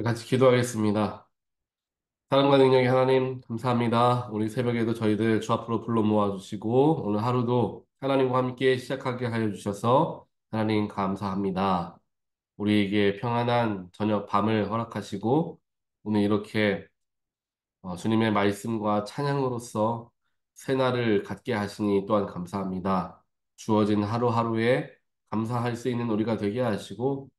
같이 기도하겠습니다. 사랑과 능력의 하나님, 감사합니다. 우리 새벽에도 저희들 주 앞으로 불러 모아주시고, 오늘 하루도 하나님과 함께 시작하게 하여 주셔서 하나님 감사합니다. 우리에게 평안한 저녁 밤을 허락하시고, 오늘 이렇게 주님의 말씀과 찬양으로서 새날을 갖게 하시니 또한 감사합니다. 주어진 하루하루에 감사할 수 있는 우리가 되게 하시고,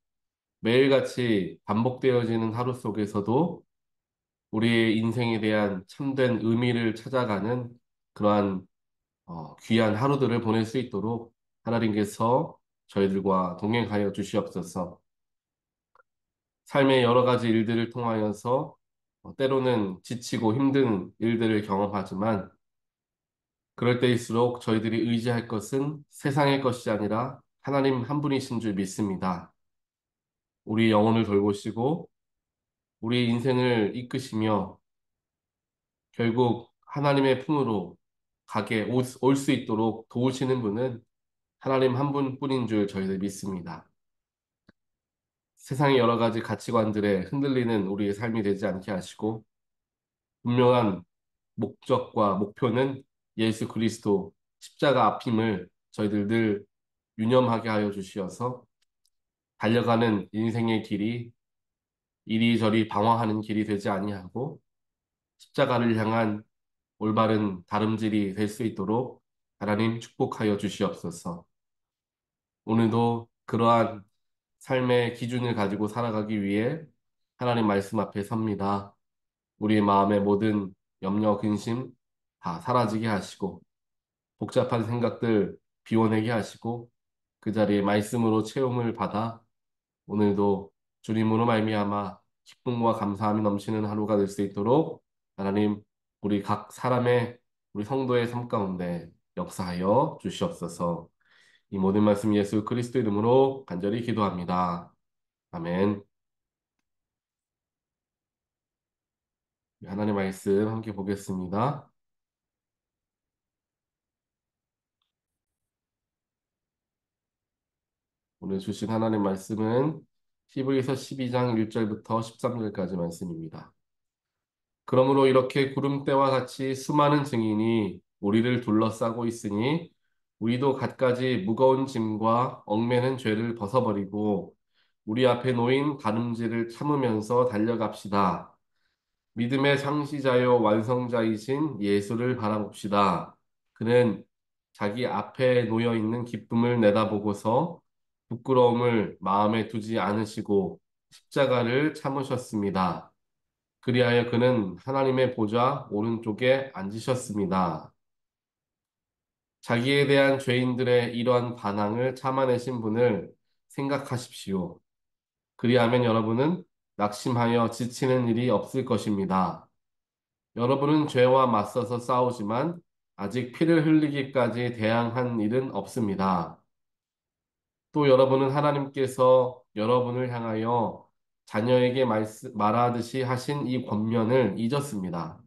매일같이 반복되어지는 하루 속에서도 우리의 인생에 대한 참된 의미를 찾아가는 그러한 귀한 하루들을 보낼 수 있도록 하나님께서 저희들과 동행하여 주시옵소서. 삶의 여러 가지 일들을 통하여서 때로는 지치고 힘든 일들을 경험하지만 그럴 때일수록 저희들이 의지할 것은 세상의 것이 아니라 하나님 한 분이신 줄 믿습니다. 우리 영혼을 돌보시고 우리 인생을 이끄시며 결국 하나님의 품으로 가게 올 수 있도록 도우시는 분은 하나님 한 분뿐인 줄 저희들 믿습니다. 세상의 여러 가지 가치관들에 흔들리는 우리의 삶이 되지 않게 하시고 분명한 목적과 목표는 예수 그리스도 십자가 앞임을 저희들 늘 유념하게 하여 주시어서 달려가는 인생의 길이 이리저리 방황하는 길이 되지 아니하고 십자가를 향한 올바른 다름질이 될 수 있도록 하나님 축복하여 주시옵소서. 오늘도 그러한 삶의 기준을 가지고 살아가기 위해 하나님 말씀 앞에 섭니다. 우리의 마음의 모든 염려, 근심 다 사라지게 하시고 복잡한 생각들 비워내게 하시고 그 자리에 말씀으로 채움을 받아 오늘도 주님으로 말미암아 기쁨과 감사함이 넘치는 하루가 될 수 있도록 하나님 우리 각 사람의 우리 성도의 삶 가운데 역사하여 주시옵소서. 이 모든 말씀 예수 그리스도 이름으로 간절히 기도합니다. 아멘. 하나님 말씀 함께 보겠습니다. 오늘 주신 하나님 말씀은 히브리서 12장 1절부터 13절까지 말씀입니다. 그러므로 이렇게 구름대와 같이 수많은 증인이 우리를 둘러싸고 있으니 우리도 갖가지 무거운 짐과 얽매는 죄를 벗어버리고 우리 앞에 놓인 가늠질을 참으면서 달려갑시다. 믿음의 창시자요 완성자이신 예수를 바라봅시다. 그는 자기 앞에 놓여 있는 기쁨을 내다보고서 부끄러움을 마음에 두지 않으시고 십자가를 참으셨습니다. 그리하여 그는 하나님의 보좌 오른쪽에 앉으셨습니다. 자기에 대한 죄인들의 이러한 반항을 참아내신 분을 생각하십시오. 그리하면 여러분은 낙심하여 지치는 일이 없을 것입니다. 여러분은 죄와 맞서서 싸우지만 아직 피를 흘리기까지 대항한 일은 없습니다. 또 여러분은 하나님께서 여러분을 향하여 자녀에게 말하듯이 하신 이 권면을 잊었습니다.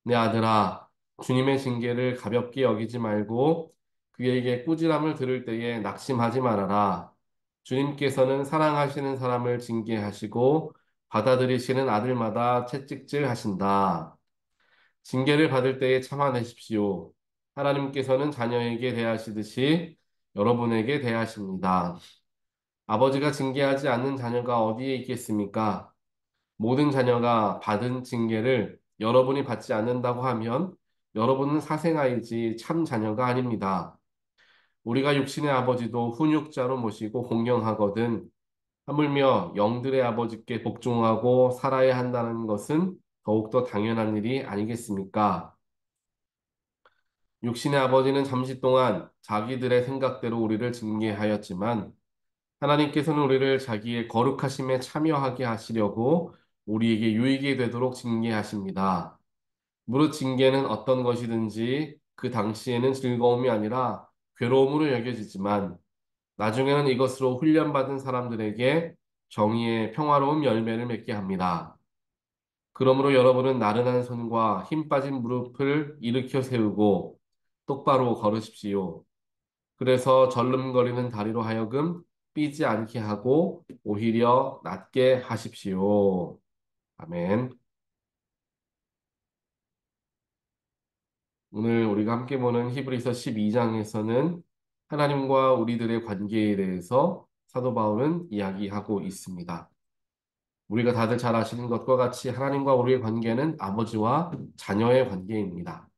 내 아들아, 주님의 징계를 가볍게 여기지 말고 그에게 꾸지람을 들을 때에 낙심하지 말아라. 주님께서는 사랑하시는 사람을 징계하시고 받아들이시는 아들마다 채찍질 하신다. 징계를 받을 때에 참아내십시오. 하나님께서는 자녀에게 대하시듯이 여러분에게 대하십니다. 아버지가 징계하지 않는 자녀가 어디에 있겠습니까? 모든 자녀가 받은 징계를 여러분이 받지 않는다고 하면 여러분은 사생아이지 참 자녀가 아닙니다. 우리가 육신의 아버지도 훈육자로 모시고 공경하거든 하물며 영들의 아버지께 복종하고 살아야 한다는 것은 더욱더 당연한 일이 아니겠습니까? 육신의 아버지는 잠시 동안 자기들의 생각대로 우리를 징계하였지만 하나님께서는 우리를 자기의 거룩하심에 참여하게 하시려고 우리에게 유익이 되도록 징계하십니다. 무릇 징계는 어떤 것이든지 그 당시에는 즐거움이 아니라 괴로움으로 여겨지지만 나중에는 이것으로 훈련받은 사람들에게 정의의 평화로운 열매를 맺게 합니다. 그러므로 여러분은 나른한 손과 힘 빠진 무릎을 일으켜 세우고 똑바로 걸으십시오. 그래서 절름거리는 다리로 하여금 삐지 않게 하고 오히려 낫게 하십시오. 아멘. 오늘 우리가 함께 보는 히브리서 12장에서는 하나님과 우리들의 관계에 대해서 사도 바울은 이야기하고 있습니다. 우리가 다들 잘 아시는 것과 같이 하나님과 우리의 관계는 아버지와 자녀의 관계입니다.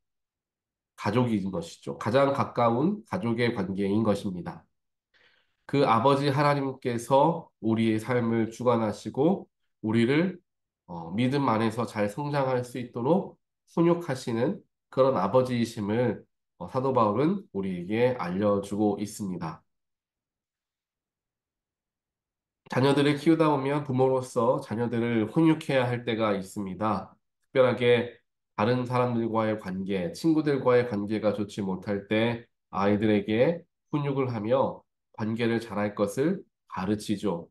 가족인 것이죠. 가장 가까운 가족의 관계인 것입니다. 그 아버지 하나님께서 우리의 삶을 주관하시고 우리를 믿음 안에서 잘 성장할 수 있도록 훈육하시는 그런 아버지이심을 사도 바울은 우리에게 알려주고 있습니다. 자녀들을 키우다 보면 부모로서 자녀들을 훈육해야 할 때가 있습니다. 특별하게 다른 사람들과의 관계, 친구들과의 관계가 좋지 못할 때 아이들에게 훈육을 하며 관계를 잘할 것을 가르치죠.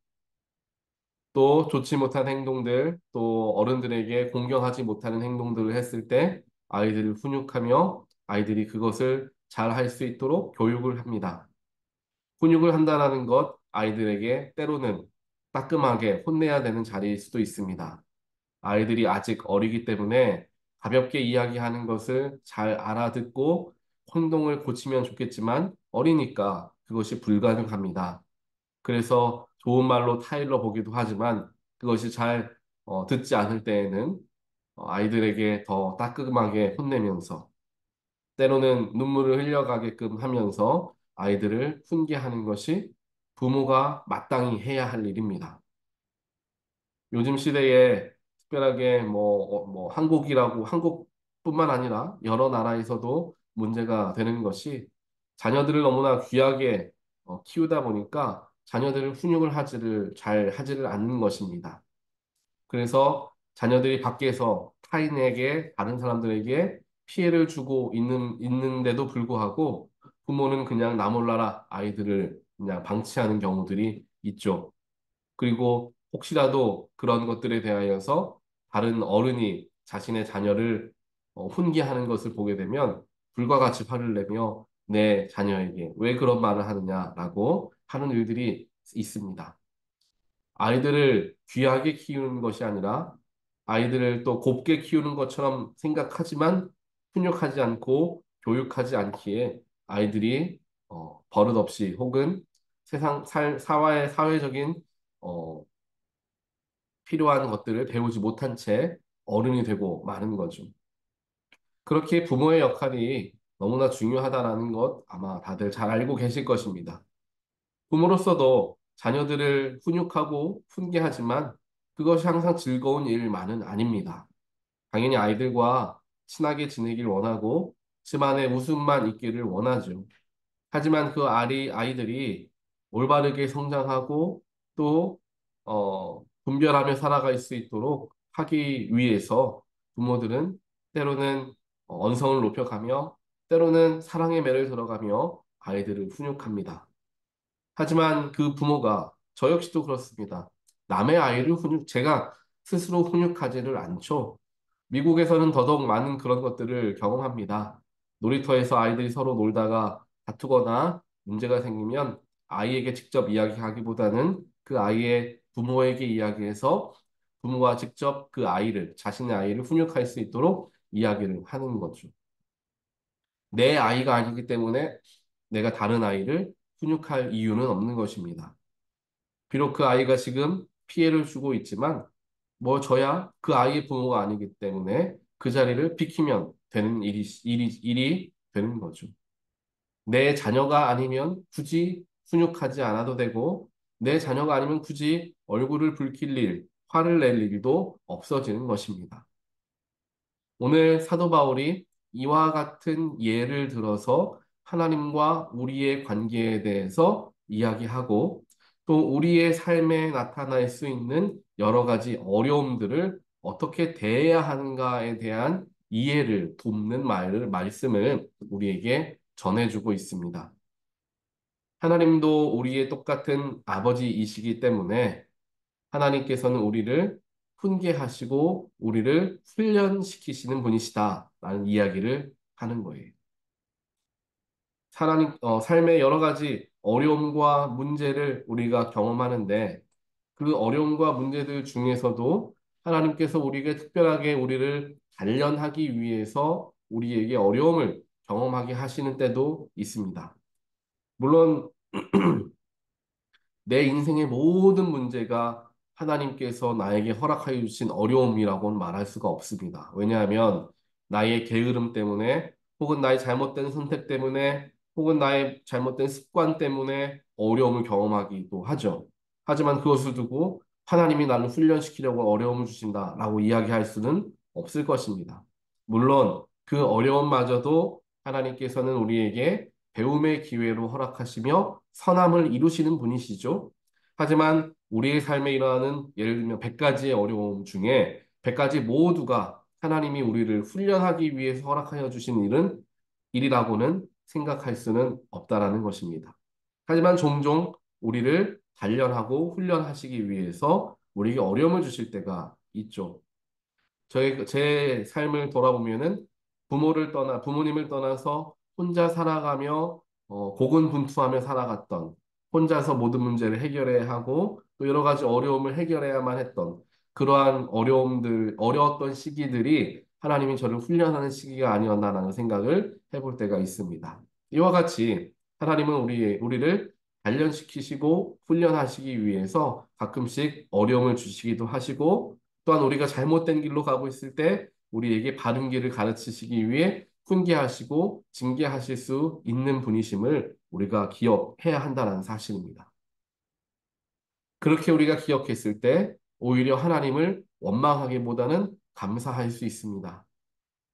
또 좋지 못한 행동들, 또 어른들에게 공경하지 못하는 행동들을 했을 때 아이들을 훈육하며 아이들이 그것을 잘 할 수 있도록 교육을 합니다. 훈육을 한다는 것 아이들에게 때로는 따끔하게 혼내야 되는 자리일 수도 있습니다. 아이들이 아직 어리기 때문에 가볍게 이야기하는 것을 잘 알아듣고 행동을 고치면 좋겠지만 어리니까 그것이 불가능합니다. 그래서 좋은 말로 타일러 보기도 하지만 그것이 잘 듣지 않을 때에는 아이들에게 더 따끔하게 혼내면서 때로는 눈물을 흘려가게끔 하면서 아이들을 훈계하는 것이 부모가 마땅히 해야 할 일입니다. 요즘 시대에 특별하게 뭐 한국이라고 한국뿐만 아니라 여러 나라에서도 문제가 되는 것이 자녀들을 너무나 귀하게 키우다 보니까 자녀들을 훈육을 잘 하지를 않는 것입니다. 그래서 자녀들이 밖에서 타인에게, 다른 사람들에게 피해를 주고 있는데도 불구하고 부모는 그냥 나 몰라라 아이들을 그냥 방치하는 경우들이 있죠. 그리고 혹시라도 그런 것들에 대하여서 다른 어른이 자신의 자녀를 훈계하는 것을 보게 되면 불과 같이 화를 내며 내 자녀에게 왜 그런 말을 하느냐라고 하는 일들이 있습니다. 아이들을 귀하게 키우는 것이 아니라 아이들을 또 곱게 키우는 것처럼 생각하지만 훈육하지 않고 교육하지 않기에 아이들이 버릇없이 혹은 사회적인 어, 필요한 것들을 배우지 못한 채 어른이 되고 마는 거죠. 그렇게 부모의 역할이 너무나 중요하다라는 것 아마 다들 잘 알고 계실 것입니다. 부모로서도 자녀들을 훈육하고 훈계하지만 그것이 항상 즐거운 일만은 아닙니다. 당연히 아이들과 친하게 지내길 원하고 집안에 웃음만 있기를 원하죠. 하지만 그 아이들이 올바르게 성장하고 또 분별하며 살아갈 수 있도록 하기 위해서 부모들은 때로는 언성을 높여가며 때로는 사랑의 매를 들어가며 아이들을 훈육합니다. 하지만 그 부모가 저 역시도 그렇습니다. 남의 아이를 제가 스스로 훈육하지를 않죠. 미국에서는 더더욱 많은 그런 것들을 경험합니다. 놀이터에서 아이들이 서로 놀다가 다투거나 문제가 생기면 아이에게 직접 이야기하기보다는 그 아이의 부모에게 이야기해서 부모가 직접 그 아이를, 자신의 아이를 훈육할 수 있도록 이야기를 하는 거죠. 내 아이가 아니기 때문에 내가 다른 아이를 훈육할 이유는 없는 것입니다. 비록 그 아이가 지금 피해를 주고 있지만 뭐 저야 그 아이의 부모가 아니기 때문에 그 자리를 비키면 되는 일이 되는 거죠. 내 자녀가 아니면 굳이 훈육하지 않아도 되고 내 자녀가 아니면 굳이 얼굴을 붉힐 일, 화를 낼 일도 없어지는 것입니다. 오늘 사도 바울이 이와 같은 예를 들어서 하나님과 우리의 관계에 대해서 이야기하고 또 우리의 삶에 나타날 수 있는 여러 가지 어려움들을 어떻게 대해야 하는가에 대한 이해를 돕는 말씀을 우리에게 전해주고 있습니다. 하나님도 우리의 똑같은 아버지이시기 때문에 하나님께서는 우리를 훈계하시고 우리를 훈련시키시는 분이시다라는 이야기를 하는 거예요. 삶의 여러 가지 어려움과 문제를 우리가 경험하는데 그 어려움과 문제들 중에서도 하나님께서 우리에게 특별하게 우리를 단련하기 위해서 우리에게 어려움을 경험하게 하시는 때도 있습니다. 물론 내 인생의 모든 문제가 하나님께서 나에게 허락하여 주신 어려움이라고는 말할 수가 없습니다. 왜냐하면 나의 게으름 때문에 혹은 나의 잘못된 선택 때문에 혹은 나의 잘못된 습관 때문에 어려움을 경험하기도 하죠. 하지만 그것을 두고 하나님이 나를 훈련시키려고 어려움을 주신다라고 이야기할 수는 없을 것입니다. 물론 그 어려움마저도 하나님께서는 우리에게 배움의 기회로 허락하시며 선함을 이루시는 분이시죠. 하지만 우리의 삶에 일어나는 예를 들면 100가지의 어려움 중에 100가지 모두가 하나님이 우리를 훈련하기 위해서 허락하여 주신 일이라고는 생각할 수는 없다라는 것입니다. 하지만 종종 우리를 단련하고 훈련하시기 위해서 우리에게 어려움을 주실 때가 있죠. 제 삶을 돌아보면은 부모님을 떠나서 혼자 살아가며, 고군분투하며 살아갔던, 혼자서 모든 문제를 해결해야 하고, 또 여러 가지 어려움을 해결해야만 했던, 그러한 어려웠던 시기들이 하나님이 저를 훈련하는 시기가 아니었나라는 생각을 해볼 때가 있습니다. 이와 같이 하나님은 우리를 단련시키시고 훈련하시기 위해서 가끔씩 어려움을 주시기도 하시고, 또한 우리가 잘못된 길로 가고 있을 때 우리에게 바른 길을 가르치시기 위해 훈계하시고 징계하실 수 있는 분이심을 우리가 기억해야 한다는 사실입니다. 그렇게 우리가 기억했을 때 오히려 하나님을 원망하기보다는 감사할 수 있습니다.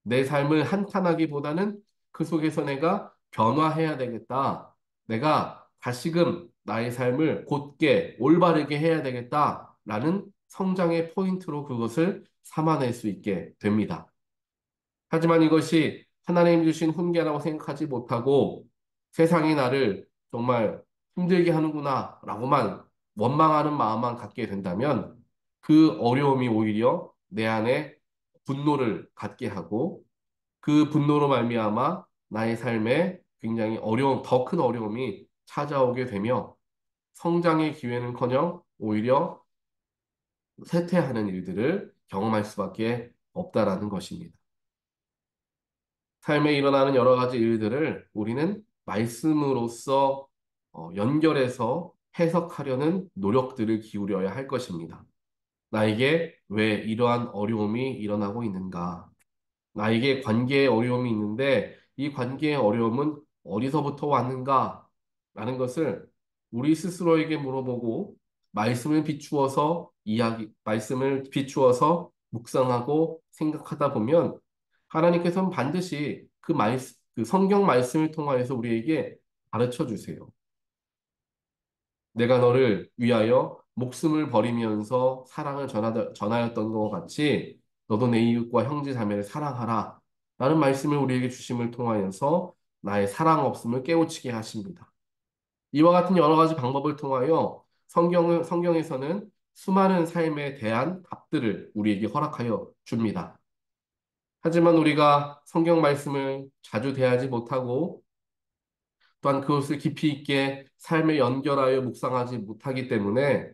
내 삶을 한탄하기보다는 그 속에서 내가 변화해야 되겠다. 내가 다시금 나의 삶을 곧게 올바르게 해야 되겠다라는 성장의 포인트로 그것을 삼아낼 수 있게 됩니다. 하지만 이것이 하나님 주신 훈계라고 생각하지 못하고 세상이 나를 정말 힘들게 하는구나 라고만 원망하는 마음만 갖게 된다면 그 어려움이 오히려 내 안에 분노를 갖게 하고 그 분노로 말미암아 나의 삶에 굉장히 더 큰 어려움이 찾아오게 되며 성장의 기회는커녕 오히려 쇠퇴하는 일들을 경험할 수밖에 없다라는 것입니다. 삶에 일어나는 여러 가지 일들을 우리는 말씀으로써 연결해서 해석하려는 노력들을 기울여야 할 것입니다. 나에게 왜 이러한 어려움이 일어나고 있는가? 나에게 관계에 어려움이 있는데 이 관계의 어려움은 어디서부터 왔는가? 라는 것을 우리 스스로에게 물어보고 말씀을 비추어서 묵상하고 생각하다 보면 하나님께서는 반드시 그 성경 말씀을 통하여서 우리에게 가르쳐 주세요. 내가 너를 위하여 목숨을 버리면서 전하였던 것 같이 너도 내 이웃과 형제 자매를 사랑하라. 라는 말씀을 우리에게 주심을 통하여서 나의 사랑 없음을 깨우치게 하십니다. 이와 같은 여러 가지 방법을 통하여 성경에서는 수많은 삶에 대한 답들을 우리에게 허락하여 줍니다. 하지만 우리가 성경 말씀을 자주 대하지 못하고 또한 그것을 깊이 있게 삶에 연결하여 묵상하지 못하기 때문에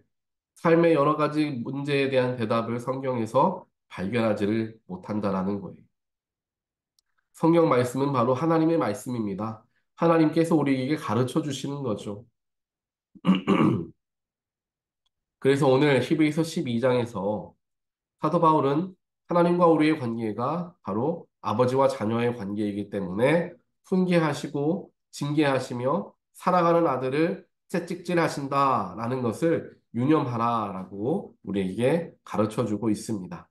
삶의 여러 가지 문제에 대한 대답을 성경에서 발견하지를 못한다라는 거예요. 성경 말씀은 바로 하나님의 말씀입니다. 하나님께서 우리에게 가르쳐 주시는 거죠. 그래서 오늘 히브리서 12장에서 사도 바울은 하나님과 우리의 관계가 바로 아버지와 자녀의 관계이기 때문에 훈계하시고 징계하시며 살아가는 아들을 채찍질하신다라는 것을 유념하라라고 우리에게 가르쳐 주고 있습니다.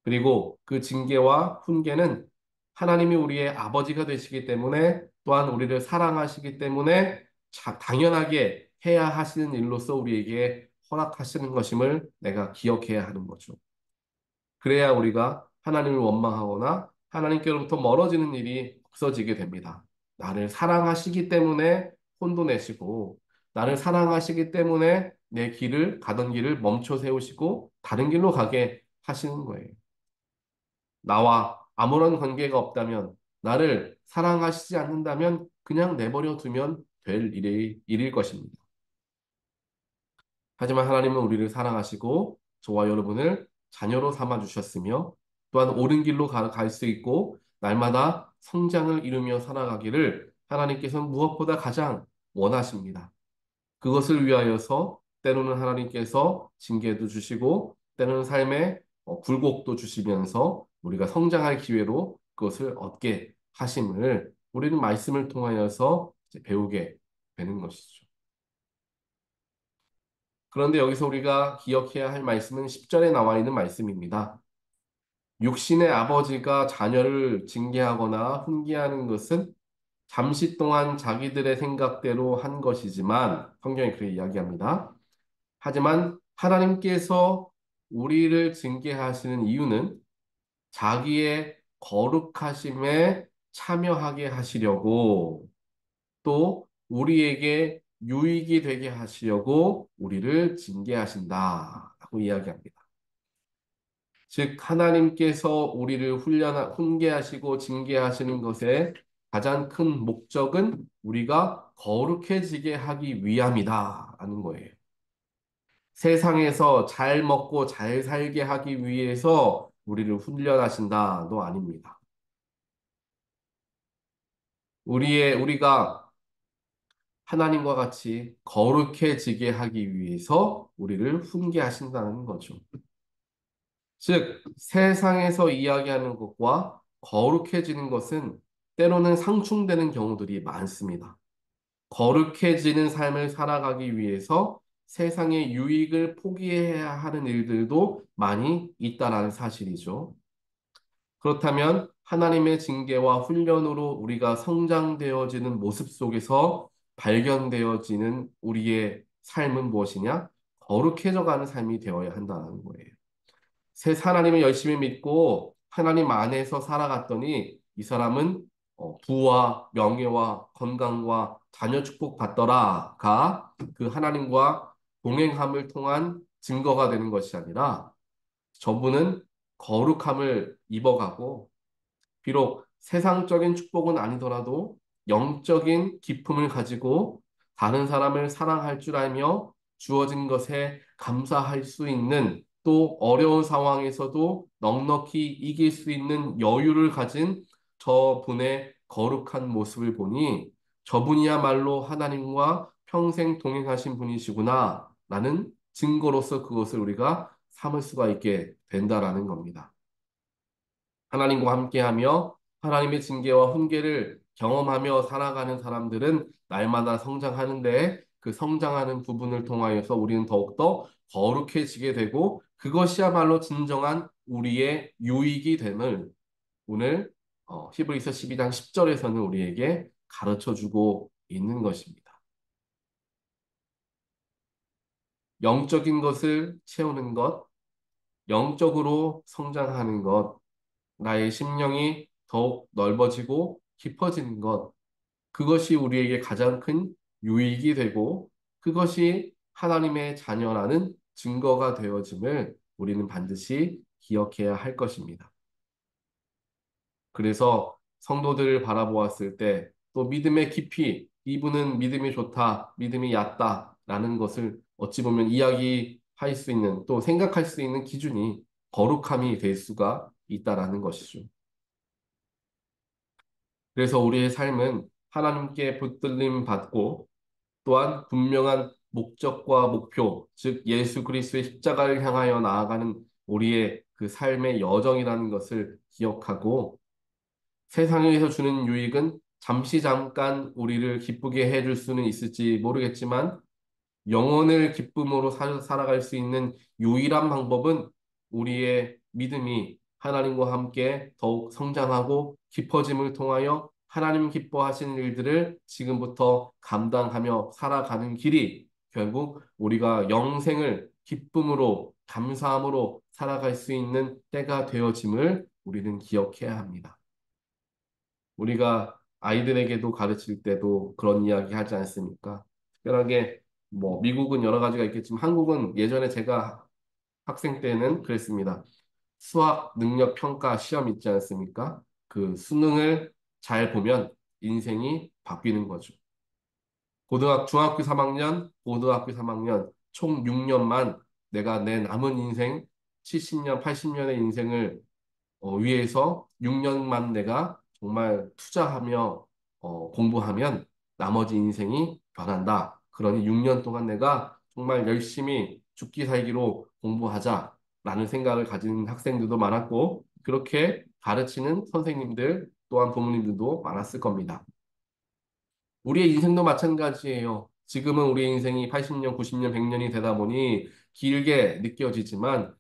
그리고 그 징계와 훈계는 하나님이 우리의 아버지가 되시기 때문에 또한 우리를 사랑하시기 때문에 당연하게 해야 하시는 일로서 우리에게 허락하시는 것임을 내가 기억해야 하는 거죠. 그래야 우리가 하나님을 원망하거나 하나님께로부터 멀어지는 일이 없어지게 됩니다. 나를 사랑하시기 때문에 혼도 내시고, 나를 사랑하시기 때문에 가던 길을 멈춰 세우시고, 다른 길로 가게 하시는 거예요. 나와 아무런 관계가 없다면, 나를 사랑하시지 않는다면, 그냥 내버려 두면 될 일일 것입니다. 하지만 하나님은 우리를 사랑하시고, 저와 여러분을 자녀로 삼아 주셨으며 또한 옳은 길로 갈 수 있고 날마다 성장을 이루며 살아가기를 하나님께서는 무엇보다 가장 원하십니다. 그것을 위하여서 때로는 하나님께서 징계도 주시고 때로는 삶의 굴곡도 주시면서 우리가 성장할 기회로 그것을 얻게 하심을 우리는 말씀을 통하여서 이제 배우게 되는 것이죠. 그런데 여기서 우리가 기억해야 할 말씀은 10절에 나와 있는 말씀입니다. 육신의 아버지가 자녀를 징계하거나 훈계하는 것은 잠시 동안 자기들의 생각대로 한 것이지만 성경이 그렇게 이야기합니다. 하지만 하나님께서 우리를 징계하시는 이유는 자기의 거룩하심에 참여하게 하시려고 또 우리에게 유익이 되게 하시려고 우리를 징계하신다라고 이야기합니다. 즉 하나님께서 우리를 훈계하시고 징계하시는 것의 가장 큰 목적은 우리가 거룩해지게 하기 위함이다라는 거예요. 세상에서 잘 먹고 잘 살게 하기 위해서 우리를 훈련하신다도 아닙니다. 우리가 하나님과 같이 거룩해지게 하기 위해서 우리를 훈계하신다는 거죠. 즉, 세상에서 이야기하는 것과 거룩해지는 것은 때로는 상충되는 경우들이 많습니다. 거룩해지는 삶을 살아가기 위해서 세상의 유익을 포기해야 하는 일들도 많이 있다라는 사실이죠. 그렇다면 하나님의 징계와 훈련으로 우리가 성장되어지는 모습 속에서 발견되어지는 우리의 삶은 무엇이냐? 거룩해져 가는 삶이 되어야 한다는 거예요. 하나님을 열심히 믿고 하나님 안에서 살아갔더니 이 사람은 부와 명예와 건강과 자녀 축복 받더라가 그 하나님과 동행함을 통한 증거가 되는 것이 아니라 저분은 거룩함을 입어가고 비록 세상적인 축복은 아니더라도 영적인 기쁨을 가지고 다른 사람을 사랑할 줄 알며 주어진 것에 감사할 수 있는 또 어려운 상황에서도 넉넉히 이길 수 있는 여유를 가진 저분의 거룩한 모습을 보니 저분이야말로 하나님과 평생 동행하신 분이시구나 라는 증거로서 그것을 우리가 삼을 수가 있게 된다라는 겁니다. 하나님과 함께하며 하나님의 징계와 훈계를 경험하며 살아가는 사람들은 날마다 성장하는데 그 성장하는 부분을 통하여서 우리는 더욱더 거룩해지게 되고 그것이야말로 진정한 우리의 유익이 됨을 오늘 히브리서 12장 10절에서는 우리에게 가르쳐 주고 있는 것입니다. 영적인 것을 채우는 것, 영적으로 성장하는 것, 나의 심령이 더욱 넓어지고 깊어지는 것, 그것이 우리에게 가장 큰 유익이 되고 그것이 하나님의 자녀라는 증거가 되어짐을 우리는 반드시 기억해야 할 것입니다. 그래서 성도들을 바라보았을 때 또 믿음의 깊이, 이분은 믿음이 좋다, 믿음이 얕다라는 것을 어찌 보면 이야기할 수 있는 또 생각할 수 있는 기준이 거룩함이 될 수가 있다라는 것이죠. 그래서 우리의 삶은 하나님께 붙들림 받고 또한 분명한 목적과 목표, 즉 예수 그리스도의 십자가를 향하여 나아가는 우리의 그 삶의 여정이라는 것을 기억하고 세상에서 주는 유익은 잠시 잠깐 우리를 기쁘게 해줄 수는 있을지 모르겠지만 영혼을 기쁨으로 살아갈 수 있는 유일한 방법은 우리의 믿음이 하나님과 함께 더욱 성장하고 깊어짐을 통하여 하나님 기뻐하시는 일들을 지금부터 감당하며 살아가는 길이 결국 우리가 영생을 기쁨으로 감사함으로 살아갈 수 있는 때가 되어짐을 우리는 기억해야 합니다. 우리가 아이들에게도 가르칠 때도 그런 이야기 하지 않습니까? 특별하게 뭐 미국은 여러 가지가 있겠지만 한국은 예전에 제가 학생 때는 그랬습니다. 수학 능력 평가 시험 있지 않습니까? 그 수능을 잘 보면 인생이 바뀌는 거죠. 중학교 3학년, 고등학교 3학년 총 6년만 내가 내 남은 인생 70년, 80년의 인생을 위해서 6년만 내가 정말 투자하며 공부하면 나머지 인생이 변한다. 그러니 6년 동안 내가 정말 열심히 죽기 살기로 공부하자라는 생각을 가진 학생들도 많았고, 그렇게 가르치는 선생님들 또한 부모님들도 많았을 겁니다. 우리의 인생도 마찬가지예요. 지금은 우리의 인생이 80년, 90년, 100년이 되다 보니 길게 느껴지지만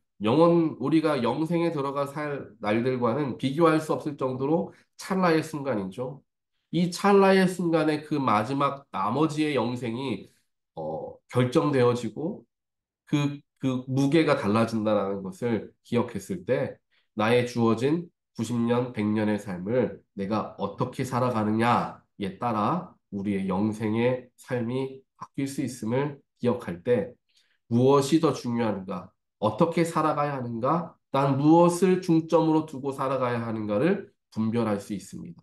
우리가 영생에 들어가 살 날들과는 비교할 수 없을 정도로 찰나의 순간이죠. 이 찰나의 순간에 그 마지막 나머지의 영생이 결정되어지고 그 무게가 달라진다는 것을 기억했을 때 나의 주어진 90년, 100년의 삶을 내가 어떻게 살아가느냐에 따라 우리의 영생의 삶이 바뀔 수 있음을 기억할 때 무엇이 더 중요한가? 어떻게 살아가야 하는가? 난 무엇을 중점으로 두고 살아가야 하는가를 분별할 수 있습니다.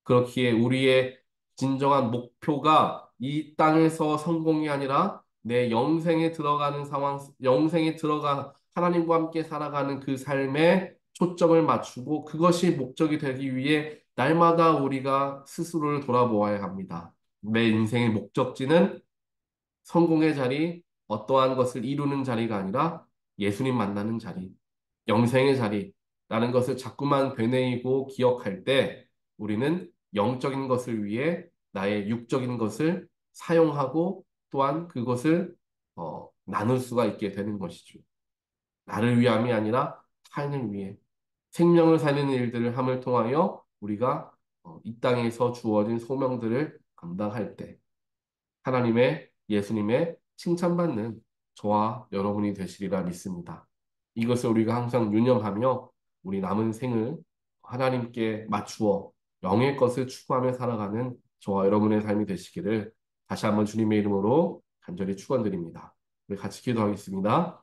그렇기에 우리의 진정한 목표가 이 땅에서 성공이 아니라 내 영생에 들어가는 상황, 영생에 들어가 하나님과 함께 살아가는 그 삶에 초점을 맞추고 그것이 목적이 되기 위해 날마다 우리가 스스로를 돌아보아야 합니다. 내 인생의 목적지는 성공의 자리, 어떠한 것을 이루는 자리가 아니라 예수님 만나는 자리, 영생의 자리라는 것을 자꾸만 되뇌이고 기억할 때 우리는 영적인 것을 위해 나의 육적인 것을 사용하고 또한 그것을 나눌 수가 있게 되는 것이죠. 나를 위함이 아니라 타인을 위해 생명을 살리는 일들을 함을 통하여 우리가 이 땅에서 주어진 소명들을 감당할 때 하나님의, 예수님의 칭찬받는 저와 여러분이 되시리라 믿습니다. 이것을 우리가 항상 유념하며 우리 남은 생을 하나님께 맞추어 영의 것을 추구하며 살아가는 저와 여러분의 삶이 되시기를 다시 한번 주님의 이름으로 간절히 축원드립니다. 우리 같이 기도하겠습니다.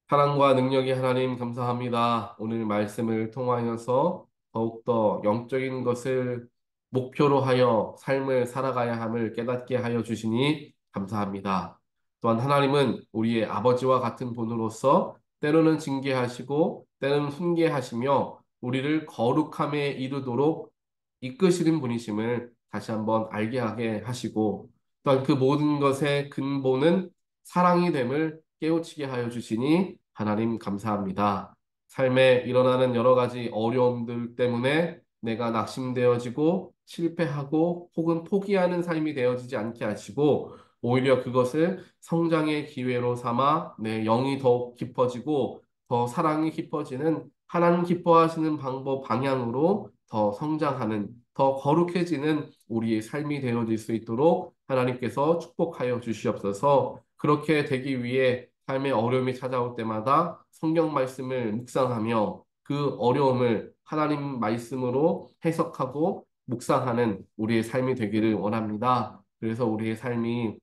사랑과 능력의 하나님 감사합니다. 오늘 말씀을 통하여서 더욱더 영적인 것을 목표로 하여 삶을 살아가야 함을 깨닫게 하여 주시니 감사합니다. 또한 하나님은 우리의 아버지와 같은 분으로서 때로는 징계하시고 때로는 훈계하시며 우리를 거룩함에 이르도록 이끄시는 분이심을 다시 한번 알게 하게 하시고 또한 그 모든 것의 근본은 사랑이 됨을 깨우치게 하여 주시니 하나님 감사합니다. 삶에 일어나는 여러 가지 어려움들 때문에 내가 낙심되어지고 실패하고 혹은 포기하는 삶이 되어지지 않게 하시고 오히려 그것을 성장의 기회로 삼아 내 영이 더욱 깊어지고 더 사랑이 깊어지는 하나님 기뻐하시는 방법 방향으로 더 성장하는 더 거룩해지는 우리의 삶이 되어질 수 있도록 하나님께서 축복하여 주시옵소서. 그렇게 되기 위해 삶의 어려움이 찾아올 때마다 성경 말씀을 묵상하며 그 어려움을 하나님 말씀으로 해석하고 묵상하는 우리의 삶이 되기를 원합니다. 그래서 우리의 삶이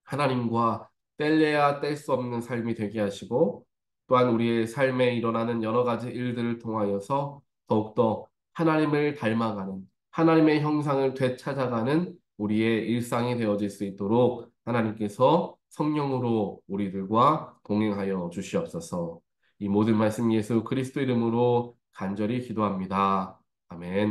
하나님과 뗄래야 뗄 수 없는 삶이 되게 하시고 또한 우리의 삶에 일어나는 여러 가지 일들을 통하여서 더욱더 하나님을 닮아가는 하나님의 형상을 되찾아가는 우리의 일상이 되어질 수 있도록 하나님께서 성령으로 우리들과 동행하여 주시옵소서. 이 모든 말씀 예수 그리스도 이름으로 간절히 기도합니다. 아멘.